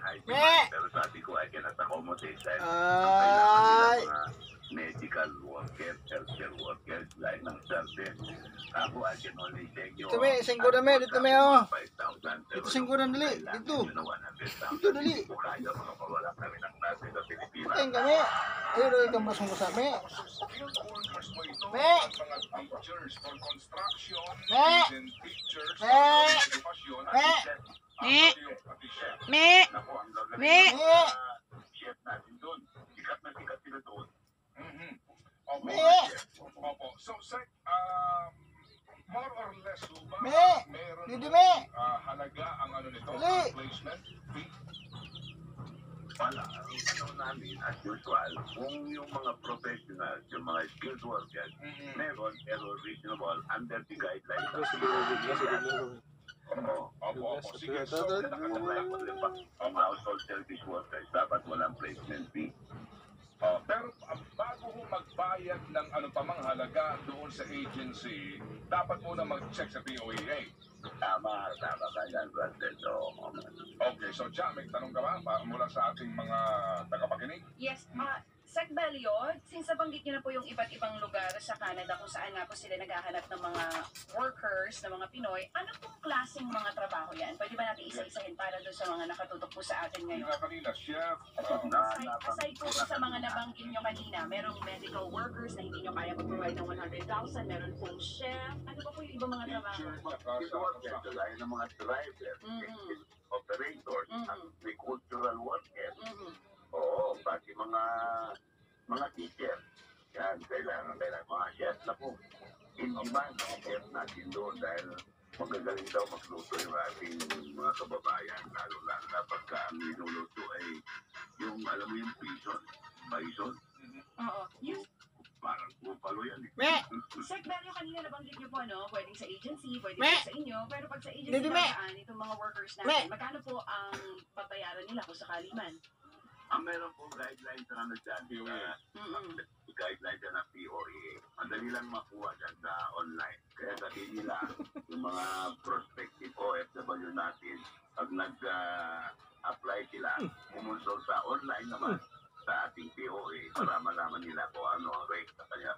hygiene, pero sabi ko, I cannot accommodate dahil ang kailangan nila mga medical workers, healthcare workers, like ng surgeon. Ako, I can only take you. Dito me, singko na me, dito me oh. 5,000. Dito singko na dali, dito. Dito dali. Kaya mga pawala kami ng klase sa Pilipinas. Ayun kami. Ayun, ayun kang basong sa me. Me. Me. Me. Me. Me. Chef natin doon. Sikat na sikat sila doon. Me. Opo. So, sir, more or less, ba, Me. meron Dito me. halaga ang ano nito, Dali. placement fee? Wala. Ang namin, as usual, kung yung mga professionals, yung mga skilled workers, meron, pero reasonable, under the guidelines ng Opo. Sige, so, ang household service workers, dapat walang placement fee. pero bago ho magbayad ng ano pa mang halaga doon sa agency, dapat muna mag-check sa POEA. Tama ka yan, brother. So, Okay, so Cha, may tanong ka ba mula sa ating mga tagapakinig? Yes, Sec Belio, since nabanggit niyo na po yung iba't ibang lugar sa Canada kung saan nga po sila naghahanap ng mga workers, ng mga Pinoy, ano pong klaseng mga trabaho yan? Pwede ba natin isa-isahin para doon sa mga nakatutok po sa atin Yung ngayon? kanina, chef, Aside po sa mga nabanggit nyo kanina, merong medical workers na hindi nyo kaya mag-provide ng 100,000, meron pong chef, ano pa po yung ibang mga trabaho? teacher, skilled workers, gaya ng mga drivers, operators, at agricultural workers. Oo, pati mga teacher. Yan, kailangan mga chef na po. Hindi man, mga chef natin doon dahil magagaling daw magluto yung ating mga kababayan, lalo na pagka ang niluluto ay yung, alam mo yung bison, Oo. Yung parang bupalo yan. Me. Sec Belio, kanina nabanggit nyo po, no? Pwedeng sa agency, pwedeng Me. po sa inyo, pero pag sa agency Dito, me. naman, itong mga workers Me. natin, magkano po ang babayaran nila kung sakali man? Ang meron pong guidelines na ano dyan, guidelines dyan ng POA, madali lang makuha dyan sa online. Kaya sabihin nila, yung mga prospective OFW natin, pag nag-apply sila, pumunso sa online naman sa ating POA para malaman nila kung ano ang rate sa kanya